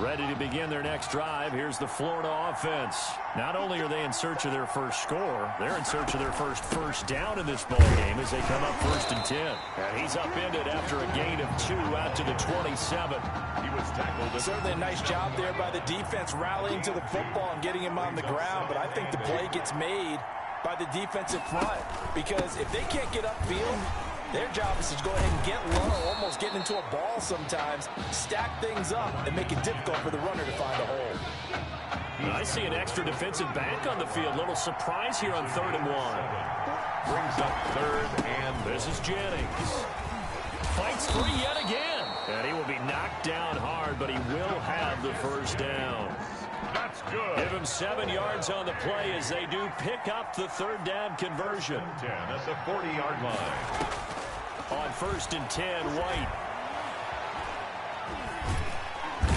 Ready to begin their next drive. Here's the Florida offense. Not only are they in search of their first score, they're in search of their first down in this ball game as they come up 1st and 10. And he's upended after a gain of 2 out to the 27. He was tackled. Certainly a nice job there by the defense rallying to the football and getting him on the ground. But I think the play gets made by the defensive front because if they can't get upfield, their job is to go ahead and get low, almost getting into a ball sometimes, stack things up, and make it difficult for the runner to find a hole. I see an extra defensive back on the field. Little surprise here on 3rd and 1. Brings up 3rd and this is Jennings. Fights free yet again. And he will be knocked down hard, but he will have the first down. that's good. Give him 7 yards on the play as they do pick up the 3rd down conversion. 10 at the 40-yard line. On 1st and 10, White.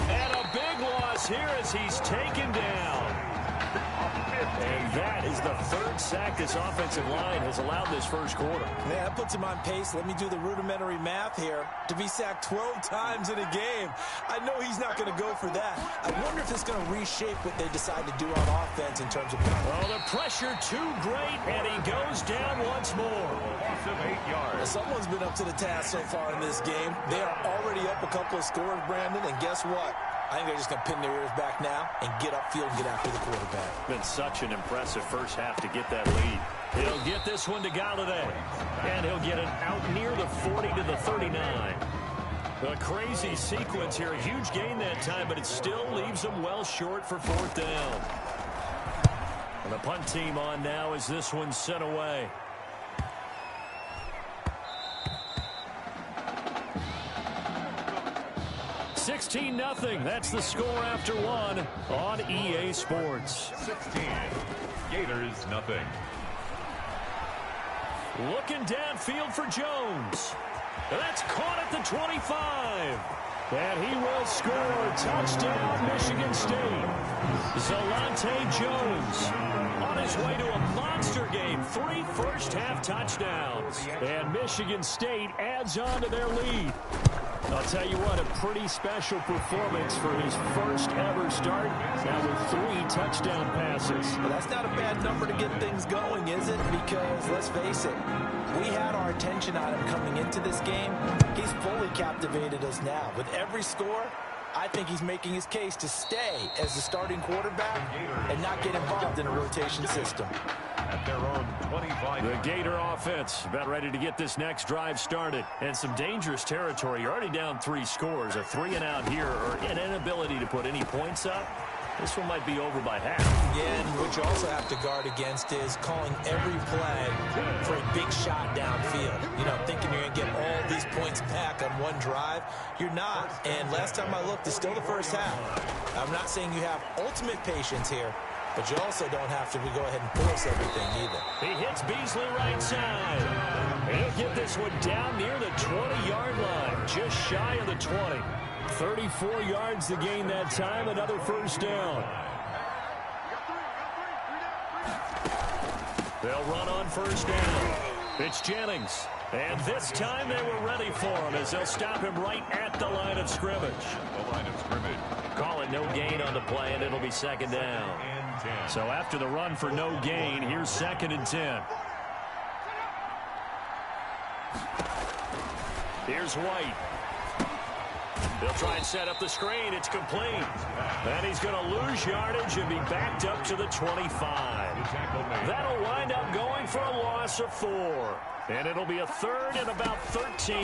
And a big loss here as he's taken down. And that is the 3rd sack this offensive line has allowed this first quarter. Yeah, that puts him on pace. Let me do the rudimentary math here. To be sacked 12 times in a game, I know he's not going to go for that. I wonder if it's going to reshape what they decide to do on offense in terms of... Oh, the pressure too great, and he goes down once more. Loss of 8 yards. Well, someone's been up to the task so far in this game. They are already up a couple of scores, Brandon, and guess what? I think they're just going to pin their ears back now and get upfield and get after the quarterback. Been such an impressive first half to get that lead. He'll get this one to Galladay. And he'll get it out near the 40 to the 39. A crazy sequence here. A huge gain that time, but it still leaves them well short for 4th down. And the punt team on now as this one's sent away. 16-0. That's the score after 1 on EA Sports. 16. Gators nothing. Looking downfield for Jones. That's caught at the 25. And he will score. Touchdown, Michigan State. Zalante Jones on his way to a monster game. 3 first-half touchdowns. And Michigan State adds on to their lead. I'll tell you what, a pretty special performance for his first ever start. Now with 3 touchdown passes. Well, that's not a bad number to get things going, is it? Because, let's face it, we had our attention on him coming into this game. He's fully captivated us now. With every score, I think he's making his case to stay as the starting quarterback and not get involved in a rotation system. At their own 25. The Gator offense about ready to get this next drive started. And some dangerous territory. You're already down 3 scores. A 3-and-out here or an inability to put any points up. This one might be over by half. Yeah, and what you also have to guard against is calling every play for a big shot downfield. You know, thinking you're going to get all these points back on one drive. You're not. And last time I looked, it's still the first half. I'm not saying you have ultimate patience here, but you also don't have to go ahead and force everything either. He hits Beasley right side. He'll get this one down near the 20-yard line, just shy of the 20. 34 yards to gain that time, another first down. They'll run on first down. It's Jennings. And this time they were ready for him as they'll stop him right at the line of scrimmage. The line of scrimmage. Call it no gain on the play, and it'll be 2nd down. So after the run for no gain, here's 2nd and 10. Here's White. They'll try and set up the screen. It's complete. And he's going to lose yardage and be backed up to the 25. That'll wind up going for a loss of 4. And it'll be a 3rd and about 13.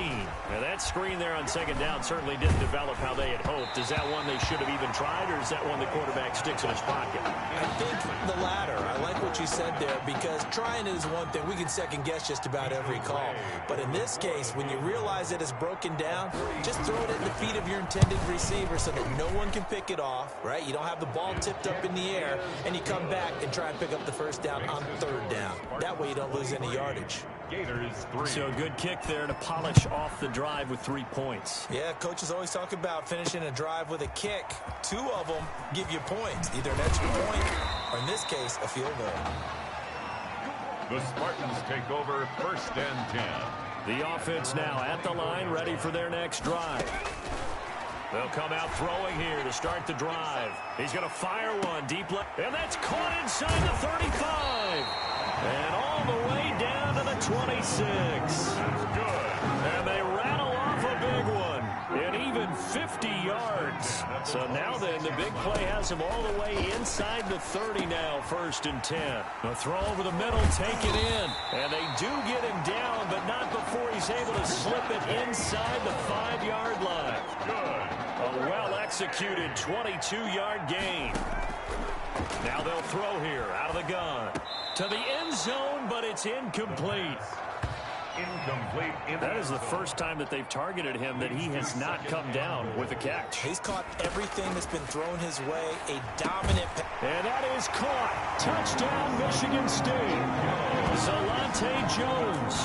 And that screen there on 2nd down certainly didn't develop how they had hoped. Is that one they should have even tried, or is that one the quarterback sticks in his pocket? I think the latter. I like what you said there, because trying is one thing. We can second guess just about every call. But in this case, when you realize that it's broken down, just throw it at the feet of your intended receiver so that no one can pick it off, right? You don't have the ball tipped up in the air, and you come back and try and pick up the first down on 3rd down. That way you don't lose any yardage. Gators 3. So a good kick there to polish off the drive with 3 points. Yeah, coaches always talk about finishing a drive with a kick. 2 of them give you points, either an extra point or, in this case, a field goal. The Spartans take over 1st and 10. The offense now at the line, ready for their next drive. They'll come out throwing here to start the drive. He's going to fire one deep left, and that's caught inside the 35. And all the way down to the 26. That's good. And they rattle off a big one. And even 50 yards. So now then, the big play has him all the way inside the 30 now, 1st and 10. A throw over the middle, taken in. And they do get him down, but not before he's able to slip it inside the 5-yard line. Good. A well-executed 22-yard gain. Now they'll throw here out of the gun. To the end zone, but it's incomplete. Incomplete. That is the first time that they've targeted him that he has not come down with a catch. He's caught everything that's been thrown his way. A dominant. And that is caught. Touchdown, Michigan State. Zalante Jones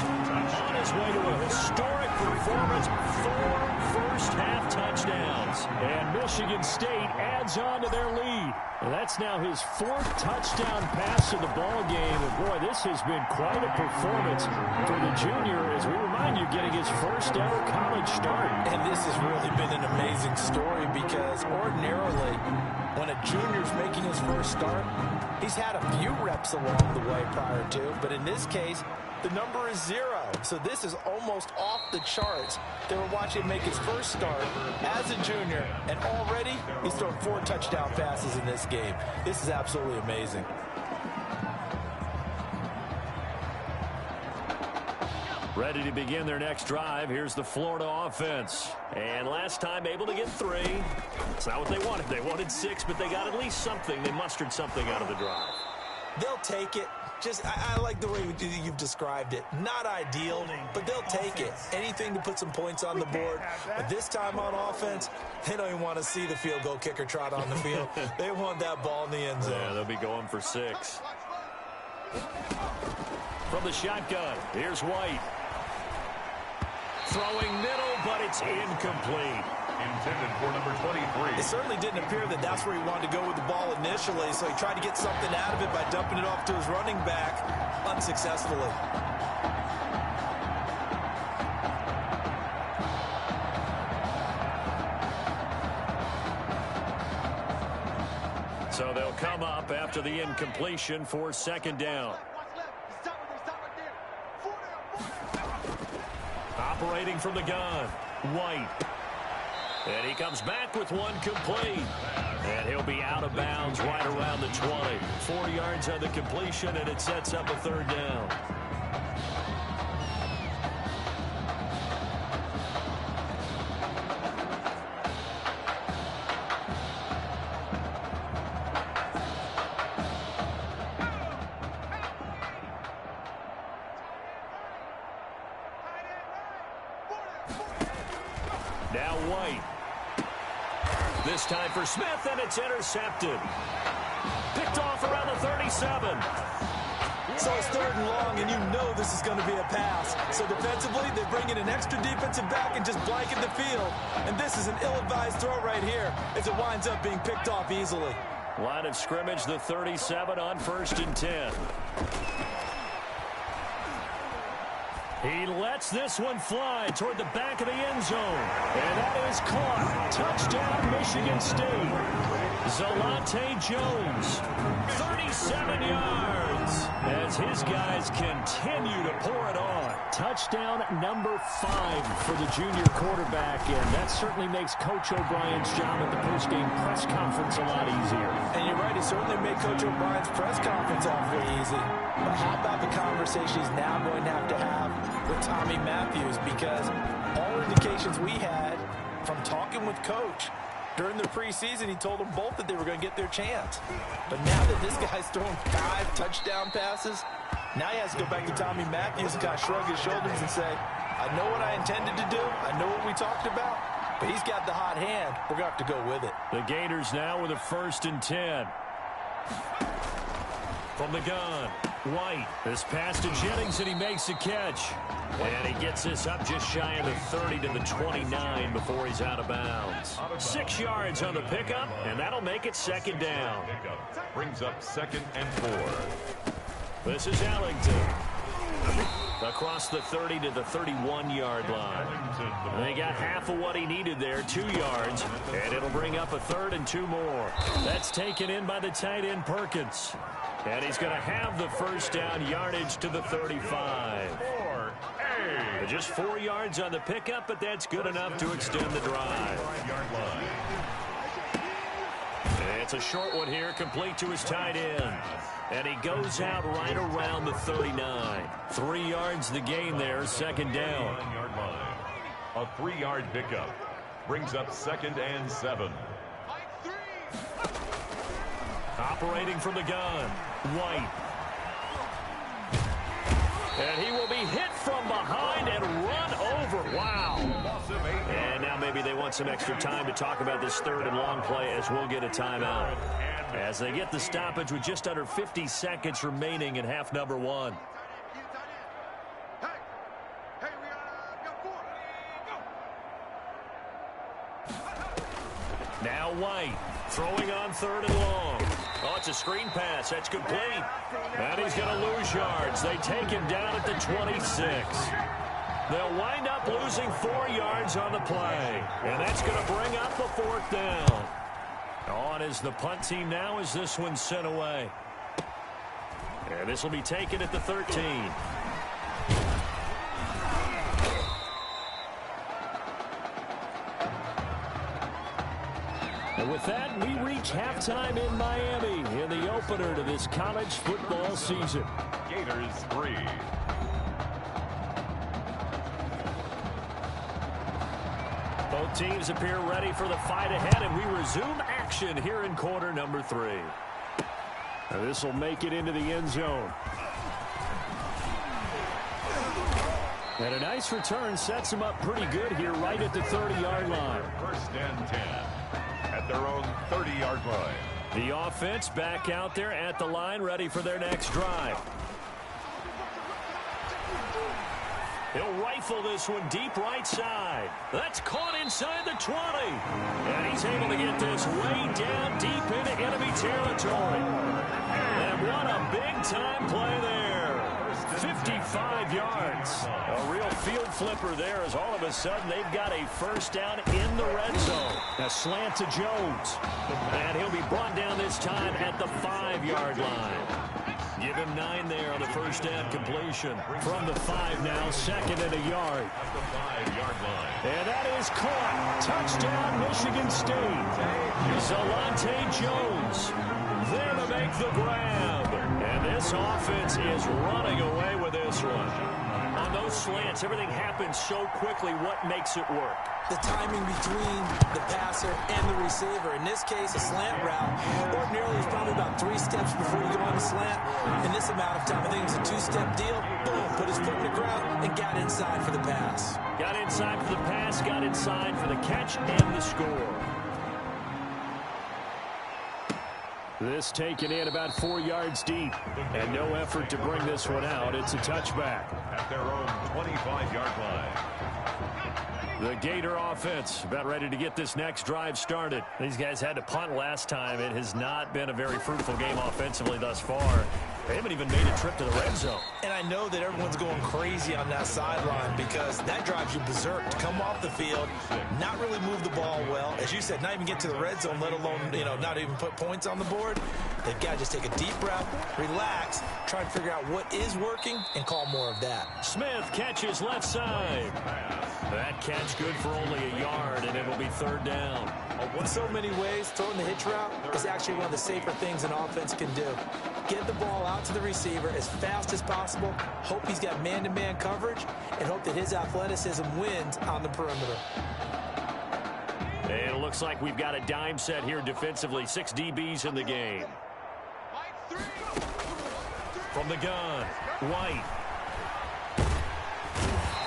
on his way to a historic performance. 4 first-half touchdowns. And Michigan State adds on to their lead. And that's now his 4th touchdown pass of the ball game. And boy, this has been quite a performance for the junior, as we remind you, getting his first ever college start. And this has really been an amazing story because ordinarily, when a junior's making his first start, he's had a few reps along the way prior to, but in this case, the number is 0. So this is almost off the charts. They were watching him make his first start as a junior, and already he's thrown 4 touchdown passes in this game. This is absolutely amazing. Ready to begin their next drive. Here's the Florida offense. And last time able to get 3. It's not what they wanted. They wanted 6, but they got at least something. They mustered something out of the drive. They'll take it. I like the way you've described it. Not ideal, but they'll take it. Anything to put some points on the board. But this time on offense, they don't even want to see the field goal kicker trot on the field. They want that ball in the end zone. Yeah, they'll be going for 6. From the shotgun, here's White. Throwing middle, but it's incomplete. Intended for number 23. It certainly didn't appear that that's where he wanted to go with the ball initially, so he tried to get something out of it by dumping it off to his running back unsuccessfully. So they'll come up after the incompletion for 2nd down. Operating from the gun, White. And he comes back with one complete. And he'll be out of bounds right around the 20. 4 yards on the completion, and it sets up a 3rd down. Now White. This time for Smith, and it's intercepted. Picked off around the 37. So it's 3rd and long, and you know this is going to be a pass. So defensively, they bring in an extra defensive back and just blanket the field. And this is an ill-advised throw right here as it winds up being picked off easily. Line of scrimmage, the 37 on 1st and 10. He lets this one fly toward the back of the end zone. And that is caught. Touchdown, Michigan State. Zalante Jones, 37 yards, as his guys continue to pour it on. Touchdown number 5 for the junior quarterback, and that certainly makes Coach O'Brien's job at the postgame press conference a lot easier. And you're right, it certainly made Coach O'Brien's press conference awfully easy. But how about the conversation he's now going to have with Tommy Matthews? Because all indications we had from talking with Coach during the preseason, he told them both that they were going to get their chance. But now that this guy's throwing 5 touchdown passes, now he has to go back to Tommy Matthews and kind of shrug his shoulders and say, I know what I intended to do. I know what we talked about. But he's got the hot hand. We're going to have to go with it. The Gators now with a 1st and 10. From the gun, White. This pass to Jennings, and he makes the catch. And he gets this up just shy of the 30 to the 29 before he's out of bounds. 6 yards on the pickup, and that'll make it 2nd down. Brings up 2nd and 4. This is Ellington. across the 30 to the 31-yard line. And they got half of what he needed there, 2 yards, and it'll bring up a 3rd and 2 more. That's taken in by the tight end Perkins. And he's going to have the first down, yardage to the 35. Just 4 yards on the pickup, but that's good enough to extend the drive. It's a short one here, complete to his tight end. And he goes out right around the 39. 3 yards the gain there, 2nd down. A 3-yard pickup brings up 2nd and 7. Operating from the gun, White. And he will be hit from behind and run over. Wow. And now maybe they want some extra time to talk about this 3rd and long play as we'll get a timeout. As they get the stoppage with just under 50 seconds remaining in half number 1. Now White throwing on 3rd and long. Oh, it's a screen pass. That's complete. And he's going to lose yards. They take him down at the 26. They'll wind up losing 4 yards on the play. And that's going to bring up the 4th down. On is the punt team now as this one's sent away. And this will be taken at the 13. And with that, we reach halftime in Miami in the opener to this college football season. Gators 3. Both teams appear ready for the fight ahead, and we resume action here in quarter number 3. This will make it into the end zone. And a nice return sets them up pretty good here right at the 30-yard line. 1st and 10 at their own 30-yard line. The offense back out there at the line, ready for their next drive. He'll rifle this one deep right side. That's caught inside the 20. And he's able to get this way down deep into enemy territory. And what a big-time play there. 55 yards. A real field flipper there as all of a sudden they've got a first down in the red zone. A slant to Jones. And he'll be brought down this time at the 5-yard line. Give him 9 there on the first down completion. From the 5 now, 2nd and a yard. At the 5-yard line. And that is caught. Touchdown, Michigan State. Zalante Jones there to make the grab. And this offense is running away with this one. On those slants, everything happens so quickly. What makes it work? The timing between the passer and the receiver. In this case, a slant route. Ordinarily, it's probably about 3 steps before you go on the slant. In this amount of time, I think it was a 2-step deal. Boom, put his foot in the ground and got inside for the pass. Got inside for the pass, got inside for the catch and the score. This taken in about 4 yards deep. And no effort to bring this one out. It's a touchback. At their own 25-yard line. The Gator offense about ready to get this next drive started. These guys had to punt last time. It has not been a very fruitful game offensively thus far. They haven't even made a trip to the red zone. And I know that everyone's going crazy on that sideline because that drives you berserk to come off the field, not really move the ball well. As you said, not even get to the red zone, let alone, not even put points on the board. They've got to just take a deep breath, relax, try to figure out what is working, and call more of that. Smith catches left side. That catch good for only a yard, and it'll be 3rd down. In so many ways, throwing the hitch route is actually one of the safer things an offense can do. Get the ball out to the receiver as fast as possible, hope he's got man-to-man coverage, and hope that his athleticism wins on the perimeter. And it looks like we've got a dime set here defensively. 6 DBs in the game. From the gun, White.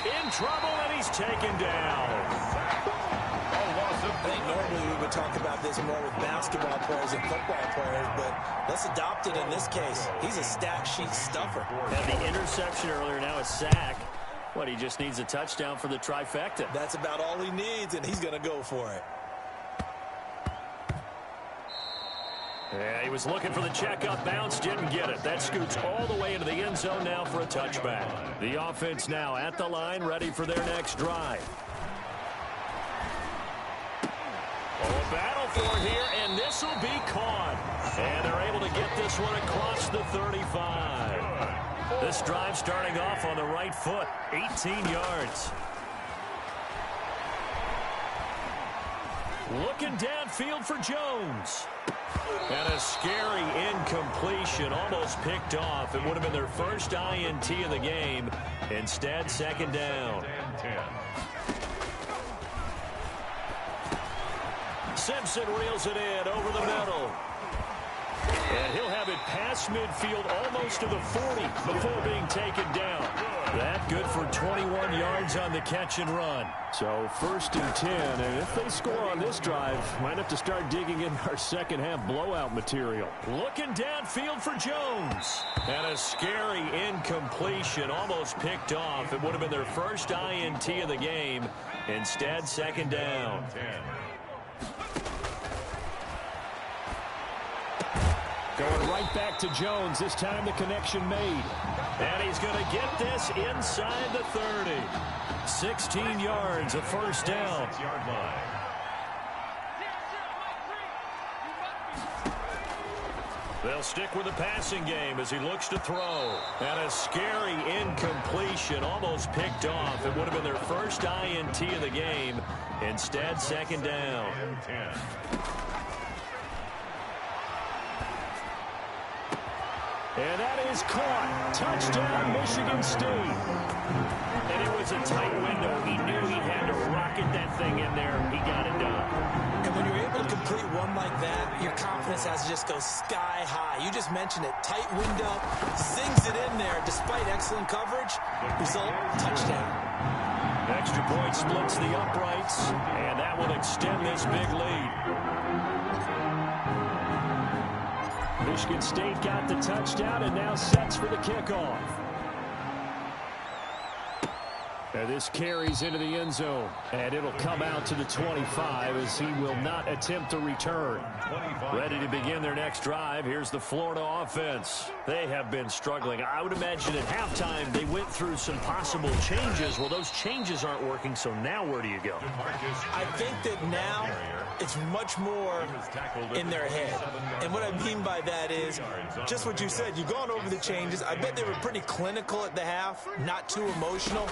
In trouble, and he's taken down. I think normally we would talk about this more with basketball players and football players, but let's adopt it in this case. He's a stat sheet stuffer. And the interception earlier, now a sack. What, he just needs a touchdown for the trifecta. That's about all he needs, and he's going to go for it. Yeah, he was looking for the checkup bounce, didn't get it. That scoots all the way into the end zone now for a touchback. The offense now at the line, ready for their next drive. Oh, battle for it here, and this will be caught. And they're able to get this one across the 35. This drive starting off on the right foot, 18 yards. Looking downfield for Jones. And a scary incompletion, almost picked off. It would have been their first INT of the game. Instead, second down. Simpson reels it in over the middle. And he'll have it past midfield almost to the 40 before being taken down. That good for 21 yards on the catch and run. So 1st and 10, and if they score on this drive, might have to start digging in our second half blowout material. Looking downfield for Jones. And a scary incompletion, almost picked off. It would have been their first INT of the game. Instead, second down. Going right back to Jones. This time the connection made. And he's going to get this inside the 30. 16 yards, a first down. They'll stick with the passing game as he looks to throw. And a scary incompletion, almost picked off. It would have been their first INT of the game. Instead, second down. And that is caught. Touchdown, Michigan State. And it was a tight window. He knew he had to rocket that thing in there. He got it done. And when you're able to complete one like that, your confidence has to just go sky high. You just mentioned it. Tight window, zings it in there despite excellent coverage. Result, touchdown. Extra point splits the uprights, and that will extend this big lead. Michigan State got the touchdown and now sets for the kickoff. And this carries into the end zone. And it'll come out to the 25 as he will not attempt a return. Ready to begin their next drive. Here's the Florida offense. They have been struggling. I would imagine at halftime they went through some possible changes. Well, those changes aren't working, so now where do you go? I think that now it's much more in their head. And what I mean by that is just what you said. You've gone over the changes. I bet they were pretty clinical at the half, not too emotional.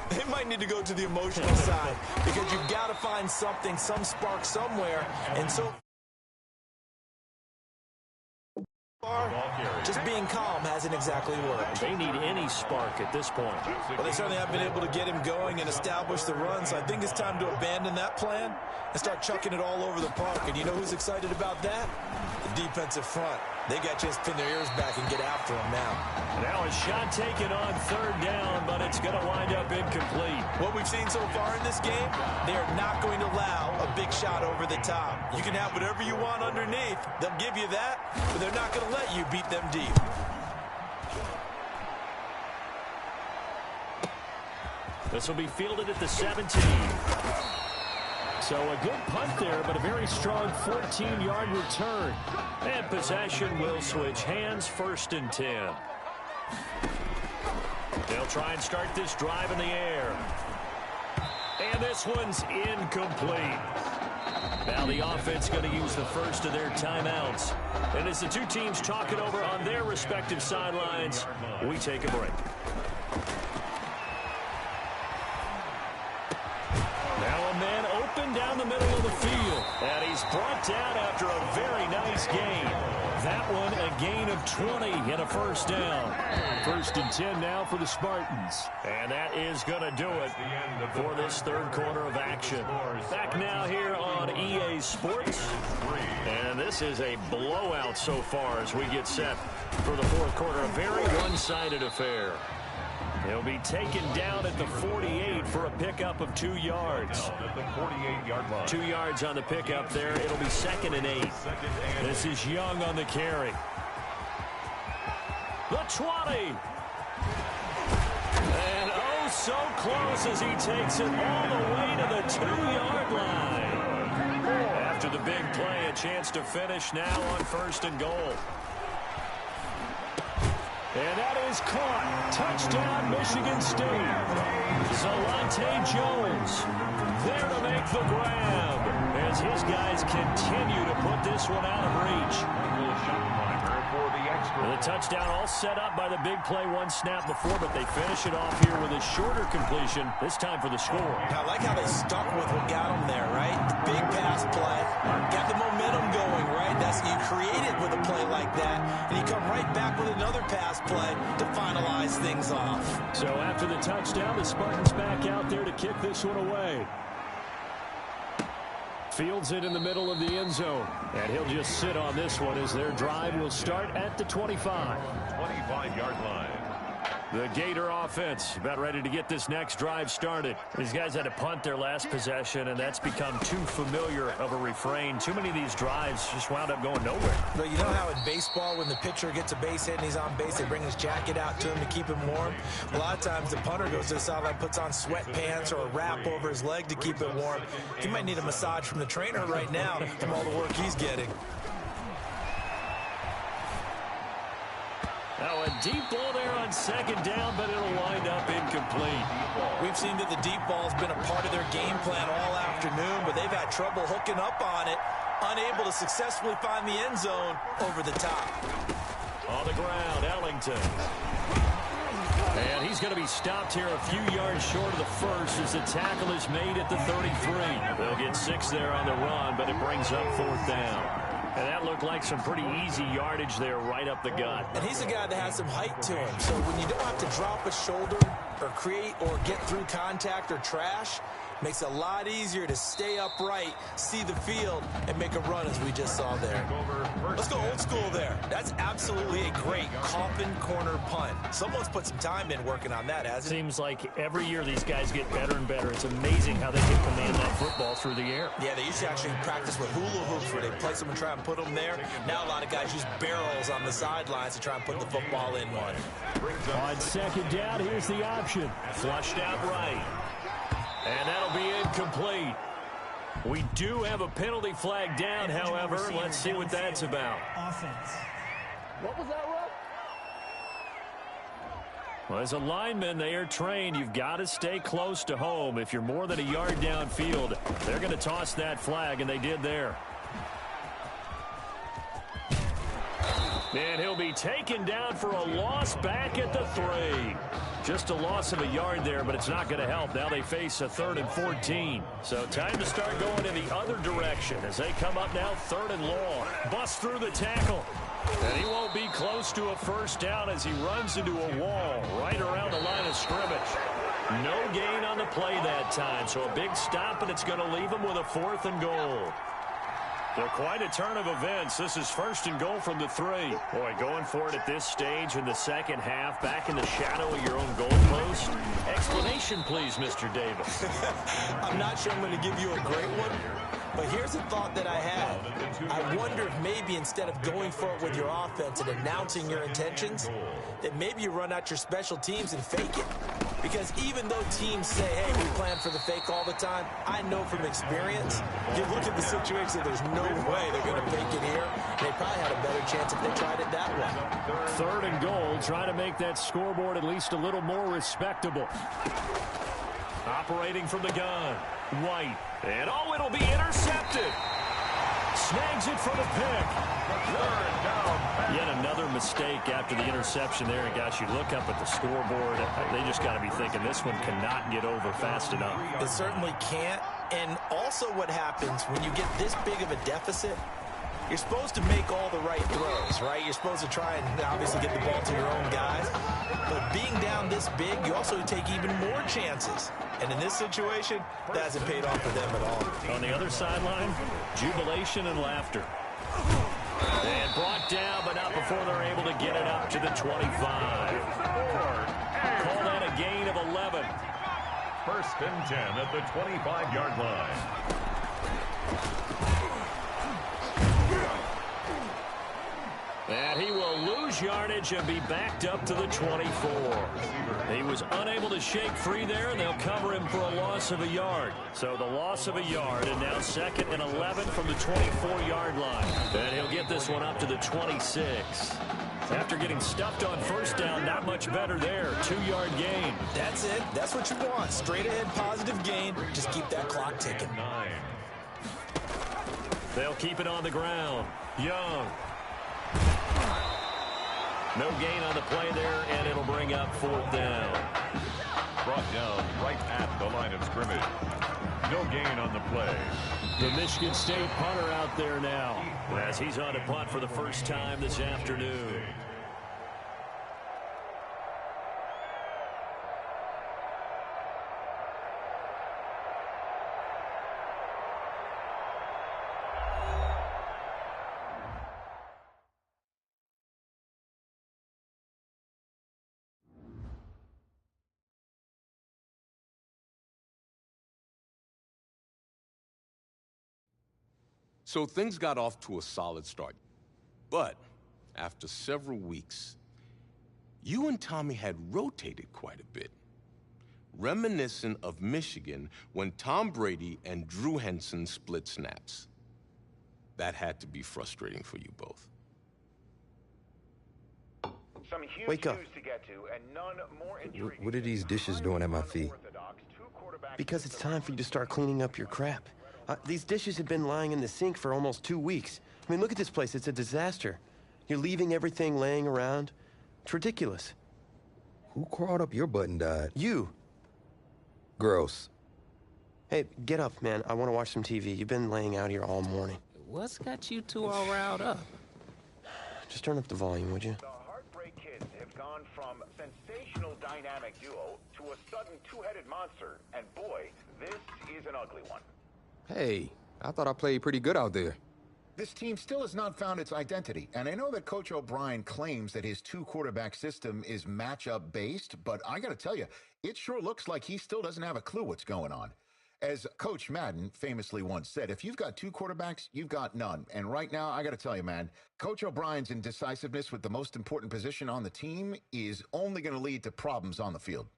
They might need to go to the emotional side because you've got to find something, some spark somewhere. And so far, just being calm hasn't exactly worked. They need any spark at this point. Well, they certainly have been able to get him going and establish the run, so I think it's time to abandon that plan and start chucking it all over the park. And you know who's excited about that? The defensive front. They got a chance to pin their ears back and get after him now. Now a shot taken on third down, but it's going to wind up incomplete. What we've seen so far in this game, they are not going to allow a big shot over the top. You can have whatever you want underneath. They'll give you that, but they're not going to let you beat them deep. This will be fielded at the 17. So a good punt there, but a very strong 14-yard return. And possession will switch hands, 1st and 10. They'll try and start this drive in the air. And this one's incomplete. Now the offense going to use the first of their timeouts. And as the two teams talk it over on their respective sidelines, we take a break. Now a man open down the middle of the field. And he's brought down after a very nice gain. That one a gain of 20 and a first down. 1st and 10 now for the Spartans. And that is going to do it for this third quarter of action. Back now here on EA Sports. And this is a blowout so far as we get set for the fourth quarter. A very one-sided affair. He'll be taken down at the 48 for a pickup of 2 yards. At the 48-yard line. 2 yards on the pickup there. It'll be 2nd and 8. This is Young on the carry. The 20. And oh, so close as he takes it all the way to the 2-yard line. After After the big play, a chance to finish now on 1st and goal. And that is caught. Touchdown, Michigan State. Zalante Jones there to make the grab as his guys continue to put this one out of reach. The touchdown all set up by the big play one snap before, but they finish it off here with a shorter completion, this time for the score. I like how they stuck with what got them there, right? The big pass play, got the momentum going, right? That's you create it with a play like that, and you come right back with another pass play to finalize things off. So after the touchdown, the Spartans back out there to kick this one away. Fields it in the middle of the end zone. And he'll just sit on this one as their drive will start at the 25. 25-yard line. The Gator offense about ready to get this next drive started. These guys had to punt their last possession, and that's become too familiar of a refrain. Too many of these drives just wound up going nowhere. But you know how in baseball, when the pitcher gets a base hit and he's on base, they bring his jacket out to him to keep him warm? A lot of times the punter goes to the sideline, puts on sweatpants or a wrap over his leg to keep it warm. He might need a massage from the trainer right now from all the work he's getting. Now a deep ball there on 2nd down, but it'll wind up incomplete. We've seen that the deep ball's been a part of their game plan all afternoon, but they've had trouble hooking up on it, unable to successfully find the end zone over the top. On the ground, Ellington. And he's going to be stopped here a few yards short of the first as the tackle is made at the 33. They'll get 6 there on the run, but it brings up 4th down. And that looked like some pretty easy yardage there right up the gut. And he's a guy that has some height to him. So when you don't have to drop a shoulder or create or get through contact or trash, makes it a lot easier to stay upright, see the field, and make a run as we just saw there. Let's go old school there. That's absolutely a great coffin corner punt. Someone's put some time in working on that, hasn't it? Seems like every year these guys get better and better. It's amazing how they can command that football through the air. Yeah, they used to actually practice with hula hoops where they place them and try and put them there. Now a lot of guys use barrels on the sidelines to try and put the football in one. On 2nd down, here's the option. Flushed out right. And that'll be incomplete. We do have a penalty flag down, however. Let's see what that's about. Offense. What was that, Rob? Well, as a lineman, they are trained. You've got to stay close to home. If you're more than a yard downfield, they're going to toss that flag, and they did there. And he'll be taken down for a loss back at the 3. Just a loss of a yard there, but it's not going to help. Now they face a 3rd and 14. So time to start going in the other direction as they come up now 3rd and long. Bust through the tackle. And he won't be close to a 1st down as he runs into a wall right around the line of scrimmage. No gain on the play that time, so a big stop, and it's going to leave him with a 4th and goal. Well, quite a turn of events. This is 1st and goal from the 3. Boy, going for it at this stage in the second half, back in the shadow of your own goalpost. Explanation, please, Mr. Davis. I'm not sure I'm going to give you a great one, but here's a thought that I had. I wonder if maybe instead of going for it with your offense and announcing your intentions, that maybe you run out your special teams and fake it. Because even though teams say, hey, we plan for the fake all the time, I know from experience, you look at the situation, there's no way they're going to fake it here. They probably had a better chance if they tried it that way. 3rd and goal, trying to make that scoreboard at least a little more respectable. Operating from the gun, White. And oh, it'll be intercepted. Snags it for the pick. 3rd down. Yet another mistake after the interception there. And guys, you look up at the scoreboard, they just got to be thinking this one cannot get over fast enough. It certainly can't. And also what happens when you get this big of a deficit, you're supposed to make all the right throws, right? You're supposed to try and obviously get the ball to your own guys. But being down this big, you also take even more chances. And in this situation, that hasn't paid off for them at all. On the other sideline, jubilation and laughter. And brought down, but not before they're able to get it up to the 25. Call that a gain of 11. 1st and 10 at the 25-yard line. And he will lose lose yardage and be backed up to the 24. He was unable to shake free there, and they'll cover him for a loss of a yard. So the loss of a yard, and now 2nd and 11 from the 24-yard line. And he'll get this one up to the 26. After getting stuffed on first down, not much better there. 2-yard gain. That's it. That's what you want. Straight ahead, positive gain. Just keep that clock ticking. 9. They'll keep it on the ground. Young. No gain on the play there, and it'll bring up 4th down. Brought down right at the line of scrimmage. No gain on the play. The Michigan State punter out there now, as he's on to punt for the first time this afternoon. So things got off to a solid start. But after several weeks, you and Tommy had rotated quite a bit. Reminiscent of Michigan when Tom Brady and Drew Henson split snaps. That had to be frustrating for you both. Some huge Wake up. news to get to, and none more intriguing. What are these dishes doing at my feet? Because it's time for you to start cleaning up your crap. These dishes have been lying in the sink for almost 2 weeks. I mean, look at this place. It's a disaster. You're leaving everything laying around. It's ridiculous. Who crawled up your butt and died? You. Gross. Hey, get up, man. I want to watch some TV. You've been laying out here all morning. What's got you two all riled up? Just turn up the volume, would you? The Heartbreak Kids have gone from sensational dynamic duo to a sudden two-headed monster. And boy, this is an ugly one. Hey, I thought I played pretty good out there. This team still has not found its identity, and I know that Coach O'Brien claims that his two-quarterback system is matchup-based, but I gotta tell you, it sure looks like he still doesn't have a clue what's going on. As Coach Madden famously once said, if you've got two quarterbacks, you've got none. And right now, I gotta tell you, man, Coach O'Brien's indecisiveness with the most important position on the team is only gonna lead to problems on the field.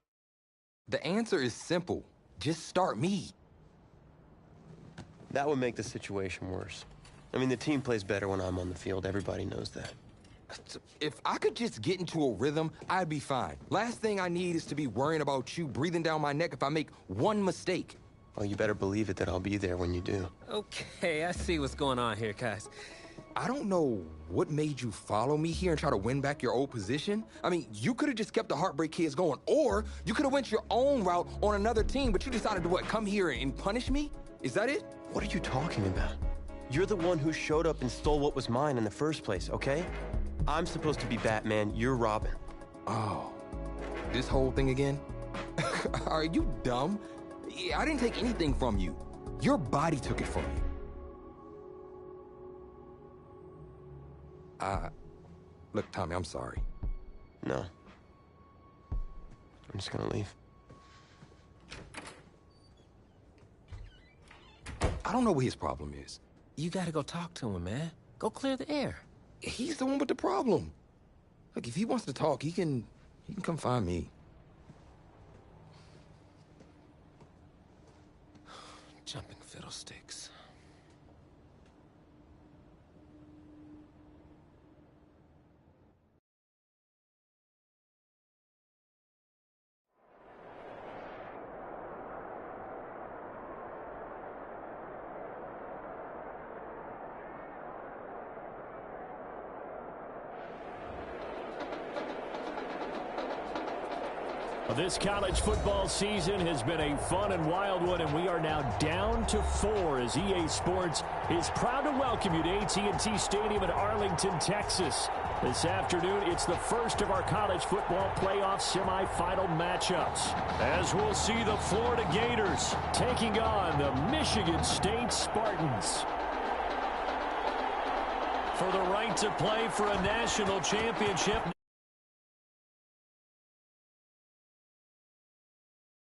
The answer is simple. Just start me. That would make the situation worse. I mean, the team plays better when I'm on the field. Everybody knows that. If I could just get into a rhythm, I'd be fine. Last thing I need is to be worrying about you breathing down my neck if I make one mistake. Well, you better believe it that I'll be there when you do. Okay, I see what's going on here, guys. I don't know what made you follow me here and try to win back your old position. I mean, you could have just kept the Heartbreak Kids going, or you could have went your own route on another team, but you decided to, what, come here and punish me? Is that it? What are you talking about? You're the one who showed up and stole what was mine in the first place, okay? I'm supposed to be Batman, you're Robin. Oh, this whole thing again? Are you dumb? I didn't take anything from you. Your body took it from you. Look, Tommy, I'm sorry. No. I'm just gonna leave. I don't know what his problem is. You gotta go talk to him, man. Go clear the air. He's the one with the problem. Look, if he wants to talk, he can come find me. Jumping fiddlesticks. This college football season has been a fun and wild one, and we are now down to 4 as EA Sports is proud to welcome you to AT&T Stadium in Arlington, Texas. This afternoon, it's the first of our college football playoff semifinal matchups, as we'll see the Florida Gators taking on the Michigan State Spartans. For the right to play for a national championship.